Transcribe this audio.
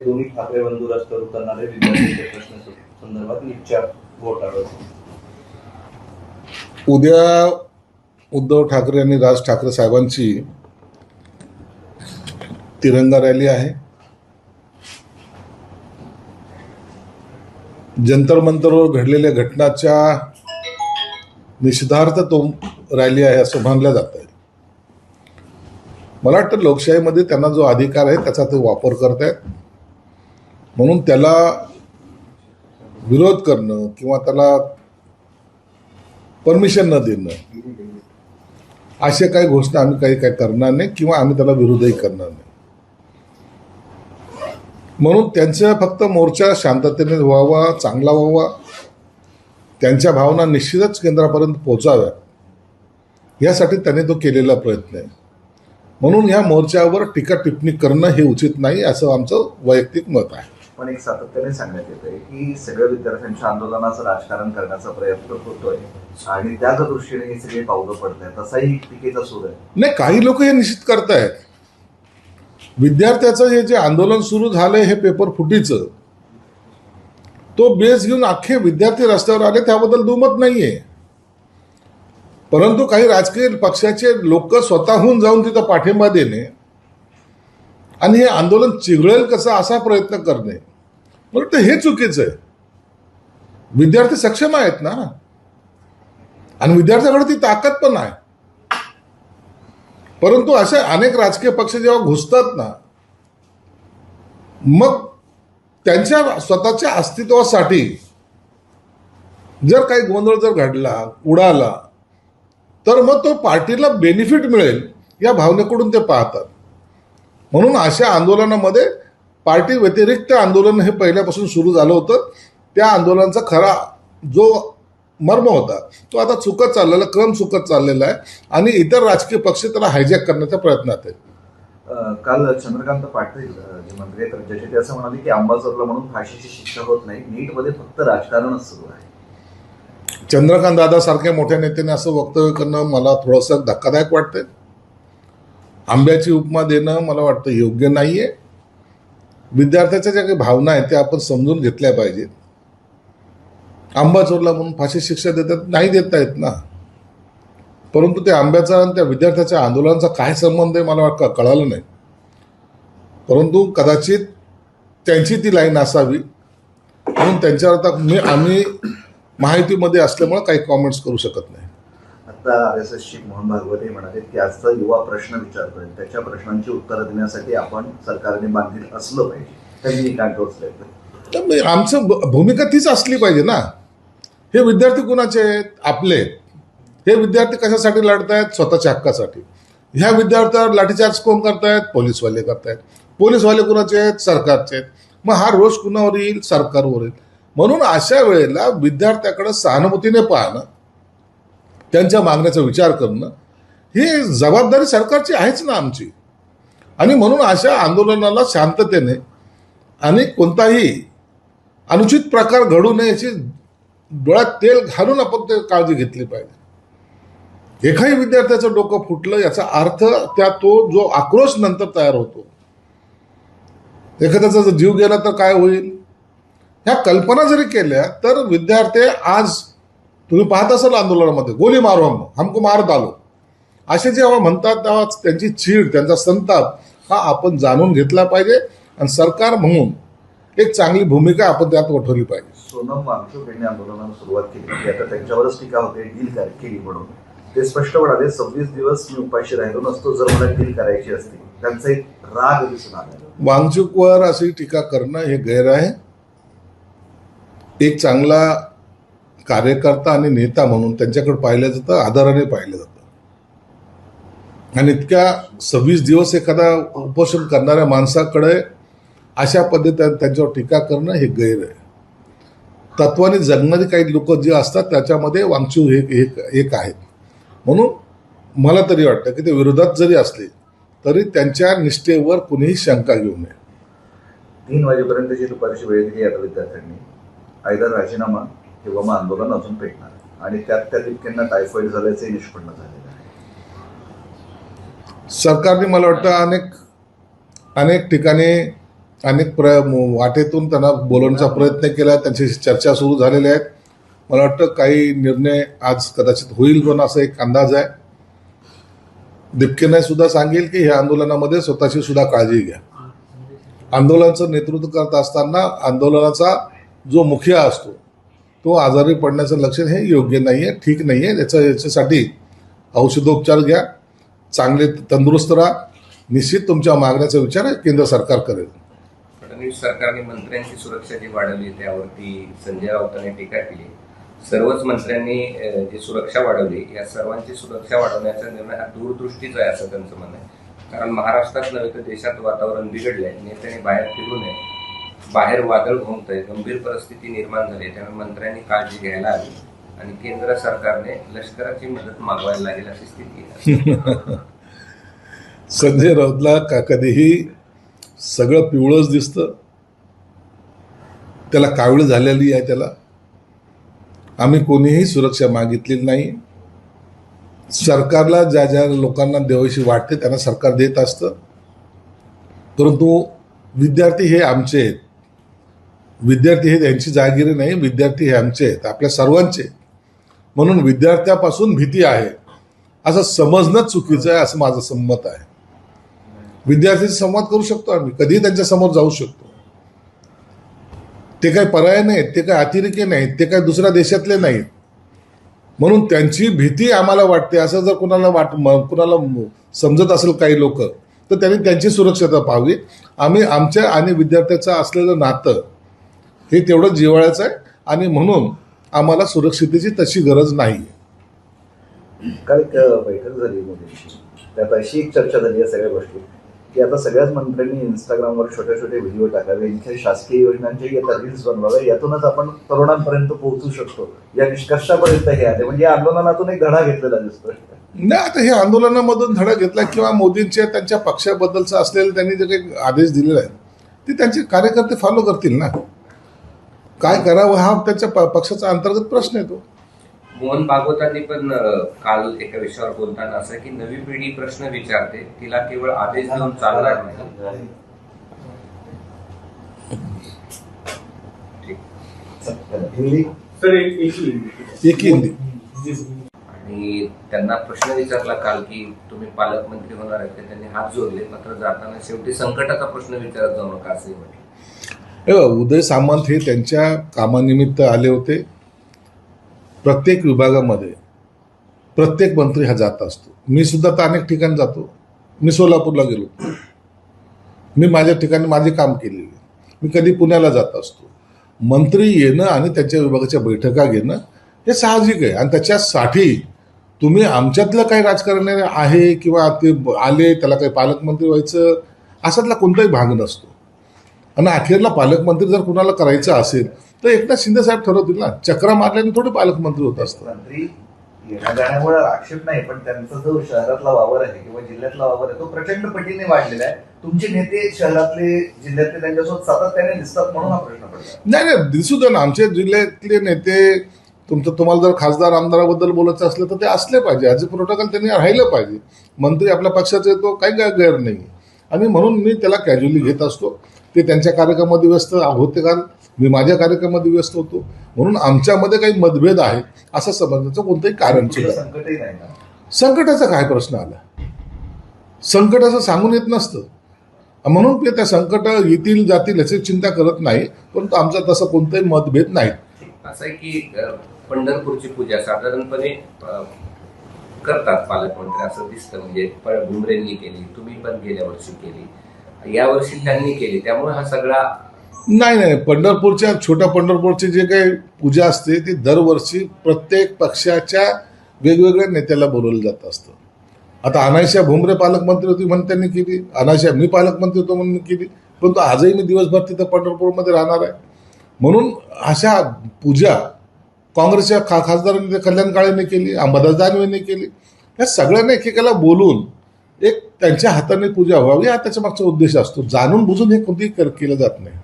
दोन्ही ठाकरे बंधू रस्त्यावर उतरणारे विद्यार्थ्यांच्या प्रश्न संदर्भात नीटच्या घोटाळा। उद्या उद्धव ठाकरे आणि राज ठाकरे साहेबांची तिरंगा रॅली आहे। जंतर मंतरवर घडलेल्या घटनाच्या निषेधार्थ तो रॅली आहे असं मानलं जात आहे। मला वाटतं लोकशाहीमध्ये त्यांना जो अधिकार आहे त्याचा ते वापर करत आहेत, म्हणून त्याला विरोध करणं किंवा त्याला परमिशन न देणं अशा काही घोषणा आम्ही काही करणार नाही किंवा आम्ही त्याला विरोधही करणार नाही। म्हणून त्यांचा फक्त मोर्चा शांततेने व्हावा, चांगला व्हावा, त्यांच्या भावना निश्चितच केंद्रापर्यंत पोहोचाव्या यासाठी त्यांनी तो केलेला प्रयत्न आहे। म्हणून या मोर्चावर टीका टिप्पणी करणं हे उचित नाही असं आमचं वैयक्तिक मत आहे। पण एक सातत्याने सांगण्यात येत आहे की सगळ्या विद्यार्थ्यांच्या आंदोलनाचं राजकारण करण्याचा प्रयत्न होतोय आणि त्याच दृष्टीने ही सगळी पावलं पडत आहेत, असाही टीकेचा सूर आहे। नाही, काही लोक हे निश्चित करतायत विद्यार्थ्याचं हे जे आंदोलन सुरू झालंय हे पेपर फुटीचं, तो बेस घेऊन अख्खे विद्यार्थी रस्त्यावर आले, त्याबद्दल दुमत नाहीये। परंतु काही राजकीय पक्षाचे लोक स्वतःहून जाऊन तिथं पाठिंबा देणे आणि हे आंदोलन चिघळेल कसं असा प्रयत्न करणे, मला वाटतं हे चुकीचं आहे। विद्यार्थी सक्षम आहेत ना, आणि विद्यार्थ्याकडे ती ताकद पण आहे। परंतु असे अनेक राजकीय पक्ष जेव्हा घुसतात ना, मग त्यांच्या स्वतःच्या अस्तित्वासाठी जर काही गोंधळ जर घडला, उडाला, तर मग तो पार्टीला बेनिफिट मिळेल या भावनेकडून ते पाहतात। म्हणून अशा आंदोलनामध्ये पार्टी व्यतिरिक्त आंदोलन हे पहिल्यापासून सुरू झालं होतं। त्या आंदोलनाचा खरा जो मर्म होता तो आता चुकत चाललेला, क्रम चुकत चाललेला आहे आणि इतर राजकीय पक्ष त्याला हायजॅक करण्याच्या प्रयत्नात आहेत। काल चंद्रकांत पाटील जे मंत्री आहेत राज्याचे, ते असं म्हणाले की अंबाजोरला म्हणून फाशीची शिक्षा होत नाही, नीटमध्ये फक्त राजकारणच सुरू आहे। चंद्रकांत दादा सारख्या मोठ्या नेत्याने असं वक्तव्य करणं मला थोडंसं धक्कादायक वाटतंय। आंब्याची उपमा देणं मला वाटतं योग्य नाहीये। विद्यार्थ्याच्या ज्या काही भावना आहेत त्या आपण समजून घेतल्या पाहिजेत। आंबा चोरला म्हणून फाशी शिक्षा देतात, नाही देता येत ना, परंतु त्या आंब्याचा आणि त्या विद्यार्थ्याच्या आंदोलनाचा काय संबंध आहे मला वाटतं कळालं नाही। परंतु कदाचित त्यांची ती लाईन असावी, म्हणून त्यांच्यावर आता आम्ही माहितीमध्ये असल्यामुळे काही कॉमेंट्स करू शकत नाही। आता RSS ची मोहन भागवत हे म्हणाले की आजचा युवा प्रश्न विचारतोय, त्याच्या प्रश्नांची उत्तरं देण्यासाठी आपण सरकारने बांधील असलं पाहिजे, त्यांनी काय टोचलंय। आमचं भूमिका तीच असली पाहिजे ना। हे विद्यार्थी कुणाचे आहेत? आपले। हे विद्यार्थी कशासाठी लढतायत? स्वतःच्या हक्कासाठी। ह्या विद्यार्थ्यावर लाठीचार्ज कोण करतायत? पोलीसवाले करतायत। पोलीसवाले कुणाचे आहेत? सरकारचे आहेत। मग हा रोष कुणावर येईल? सरकारवर येईल। म्हणून अशा वेळेला विद्यार्थ्याकडे सहानुभूतीने पाहणं, त्यांच्या मागण्याचा विचार करणं ही जबाबदारी सरकारची आहेच ना आमची। आणि म्हणून अशा आंदोलनाला शांततेने आणि कोणताही अनुचित प्रकार घडू नये याची डोळ्यात तेल घालून आपण ते काळजी घेतली पाहिजे। एकाही विद्यार्थ्याचं डोकं फुटलं याचा अर्थ त्या तो जो आक्रोश नंतर तयार होतो, एखाद्याचा जर जीव गेला तर काय होईल, ह्या कल्पना जरी केल्या तर विद्यार्थी आज तुम्ही पाहत असाल आंदोलनामध्ये गोली मारो हमको मारत आलो असे जेव्हा म्हणतात, तेव्हा त्यांची चीड, त्यांचा संताप हा आपण जाणून घेतला पाहिजे आणि सरकार म्हणून एक चांगली भूमिका आपण त्यात उठवली पाहिजे। सोनम वांगचूक यांनी आंदोलनाला सुरुवात केली, आता त्यांच्यावरच टीका होते डील केली म्हणून। ते स्पष्ट म्हणाले 26 दिवस मी उपाशी राहिलो नसतो जर मला डील करायची असती। त्यांचा एक राग दिसून आला। वांगचूकवर अशी टीका करणं हे गैर आहे। एक चांगला कार्यकर्ता आणि नेता म्हणून त्यांच्याकडे पाहिलं जातं, आदराने पाहिलं जातं। आणि इतक्या 26 दिवस एखादा उपोषण करणाऱ्या माणसाकडे अशा पद्धतीने त्यांच्यावर टीका करणं हे गैर आहे। तत्वाने जगणारी काही लोक जे असतात त्याच्यामध्ये वांगचूक एक आहेत। म्हणून मला तरी वाटतं की ते विरोधात जरी असले तरी त्यांच्या निष्ठेवर कुणीही शंका घेऊ नये। 3 वाजेपर्यंतची दुपारची वेळ दिली आता विद्यार्थ्यांनी, आयदर राजीनामा किंवा मग आंदोलन अजून पेटणार आणि त्यात इतक्यांना टायफॉइड झाल्याचे निष्पन्न झालेलं आहे। सरकारने मला वाटतं अनेक ठिकाणी अनेक वाटेतून त्यांना बोलवण्याचा प्रयत्न केला, त्यांच्याशी चर्चा सुरू झालेल्या आहेत. मला वाटतं काही निर्णय आज कदाचित होईल पण असा एक अंदाज आहे. दिपकेने सुद्धा सांगेल की ह्या आंदोलनामध्ये स्वतःची सुद्धा काळजी घ्या. आंदोलनाचं नेतृत्व करत असताना आंदोलनाचा जो मुखिया असतो तो आजारी पडण्याचं लक्षण हे योग्य नाही आहे, ठीक नाही आहे. याच्यासाठी औषधोपचार घ्या, चांगले तंदुरुस्त राहा. निश्चित तुमच्या मागण्याचा विचार केंद्र सरकार करेल. फडणवीस सरकारने मंत्र्यांची सुरक्षा जी वाढवली त्यावरती संजय राऊतांनी टीका केली. सर्वच मंत्र्यांनी जी सुरक्षा वाढवली, या सर्वांची सुरक्षा वाढवण्याचा निर्णय हा दूरदृष्टीचा आहे असं त्यांचं म्हणणं आहे. कारण महाराष्ट्रात नव्हे तर देशात वातावरण बिघडलंय, नेत्यांनी बाहेर फिरू नये, बाहेर वादळ घुमतंय, गंभीर परिस्थिती निर्माण झाली, त्यामुळे मंत्र्यांनी काळजी घ्यायला हवी आणि केंद्र सरकारने लष्कराची मदत मागवायला लागेल अशी स्थिती आहे. संजय राऊतला कधीही सगळं पिवळंच दिसतं, त्याला कावीळ झालेली आहे. त्याला आम्ही कोणीही सुरक्षा मागितलेली नाही. सरकारला ज्या ज्या लोकांना देवाशी वाटते त्यांना सरकार देत असतं, परंतु विद्यार्थी हे आमचे आहेत. विद्यार्थी हे त्यांची जागिरी नाही, विद्यार्थी हे आमचे आहेत, आपल्या सर्वांचे. म्हणून विद्यार्थ्यापासून भीती आहे असं समजणं चुकीचं आहे असं माझं संमत आहे. विद्यार्थ्यांशी संवाद करू शकतो आम्ही, कधीही त्यांच्या समोर जाऊ शकतो. ते काही पर्याय नाहीत, ते काही अतिरेकी नाहीत, ते काही दुसऱ्या देशातले नाहीत. म्हणून त्यांची भीती आम्हाला वाटते असं जर कुणाला समजत असेल काही लोक, तर त्यांनी त्यांची सुरक्षता पाहावी. आम्ही आमच्या आणि विद्यार्थ्याचं असलेलं नातं हे तेवढं जिव्हाळ्याचं आहे आणि म्हणून आम्हाला सुरक्षितेची तशी गरज नाही. काल एक बैठक झाली मोदींची, त्यात अशी एक चर्चा झाली या सगळ्या गोष्टी की आता सगळ्याच मंत्र्यांनी इंस्टाग्रामवर छोटे छोटे व्हिडिओ टाकावे, यांच्या शासकीय योजनांचे आता रील्स बनवावे, यातूनच आपण तरुणांपर्यंत पोहोचू शकतो या निष्कर्षापर्यंत हे आले. म्हणजे या आंदोलनातून एक धडा घेतलेला दिसतोय. नाही, आता हे आंदोलनामधून धडा घेतला किंवा मोदींच्या त्यांच्या पक्षाबद्दलचं असलेलं त्यांनी जे काही आदेश दिलेला आहे ते त्यांचे कार्यकर्ते फॉलो करतील ना. काय करावं हा त्यांच्या पक्षाचा अंतर्गत प्रश्न येतो. मोहन भागवतांनी पण काल एका विषयावर बोलताना असं की नवी पिढी प्रश्न विचारते, तिला केवळ आदेश देऊन चालणार नाही. आणि त्यांना प्रश्न विचारला काल की तुम्ही पालकमंत्री होणार आहे, त्यांनी हात जोडले, मात्र जाताना शेवटी संकटाचा प्रश्न विचारत जाऊ नका असंही म्हटलं. उदय सामंत हे त्यांच्या कामानिमित्त आले होते. प्रत्येक विभागामध्ये प्रत्येक मंत्री हा जात असतो. मी सुद्धा तर अनेक ठिकाणी जातो. मी सोलापूरला गेलो, मी माझ्या ठिकाणी माझे काम केलेले. मी कधी पुण्याला जात असतो. मंत्री येणं आणि त्यांच्या विभागाच्या बैठका घेणं हे साहजिक आहे आणि त्याच्यासाठी तुम्ही आमच्यातलं काही राजकारणी आहे किंवा ते आले त्याला काही पालकमंत्री व्हायचं असातला कोणताही भाग नसतो. आणि अखेरला पालकमंत्री जर कुणाला करायचं असेल तर एकनाथ शिंदे साहेब ठरवतील ना. चक्रा मारल्याने थोडे पालकमंत्री होत असतात. मंत्री येण्या जाण्यामुळे आक्षेप नाही, पण त्यांचा जो शहरातला वावर आहे किंवा जिल्ह्यातला वावर आहे तो प्रचंड पटीने वाढलेला आहे. तुमचे नेते शहरातले जिल्ह्यातले त्यांच्यासोबत सातत्याने दिसतात म्हणून हा प्रश्न पडला. नाही दिसू दे ना. आमच्या जिल्ह्यातले नेते तुम्हाला जर खासदार आमदाराबद्दल बोलायचं असलं तर ते असले पाहिजे. ॲज अ प्रोटोकॉल त्यांनी राहिलं पाहिजे. मंत्री आपल्या पक्षाचा येतो, काही गैर नाही. आणि म्हणून मी त्याला कॅज्युअली घेत असतो. ते त्यांच्या कार्यक्रमामध्ये व्यस्त होते, कारण मी माझ्या कार्यक्रमामध्ये व्यस्त होतो. म्हणून आमच्यामध्ये काही मतभेद आहे असं समजण्याचं कोणतंही कारण संकटही नाही ना. संकटाचा काय प्रश्न आला? संकट असं सांगून येत नसतं. म्हणून ते त्या संकट येतील जातील याची चिंता करत नाही. परंतु आमचा तसं कोणताही मतभेद नाही. असं आहे की पंढरपूरची पूजा साधारणपणे करतात पालकमंत्री असं दिसतं. म्हणजे भुमरेंनी केली, तुम्ही पण गेल्या वर्षी केली, यावर्षी त्यांनी केली, त्यामुळे हा सगळा नाही पंढरपूरच्या छोट्या पंढरपूरची जे काही पूजा असते ती दरवर्षी प्रत्येक पक्षाच्या वेगवेगळ्या नेत्याला बोलवलं जात असतं. आता अनायशा भुमरे पालकमंत्री होती म्हणून त्यांनी केली, अनायशा मी पालकमंत्री होतो म्हणून केली. परंतु आजही मी दिवसभर तिथं पंढरपूरमध्ये राहणार आहे. म्हणून अशा पूजा काँग्रेसच्या खासदारांनी कल्याण काळेने केली, अंबादास दानवेने केली. या सगळ्यांना एकेकाला बोलून एक त्यांच्या हाताने पूजा व्हावी हा त्याच्या मागचा उद्देश असतो. जाणून बुजून हे कोणतेही केलं जात नाही.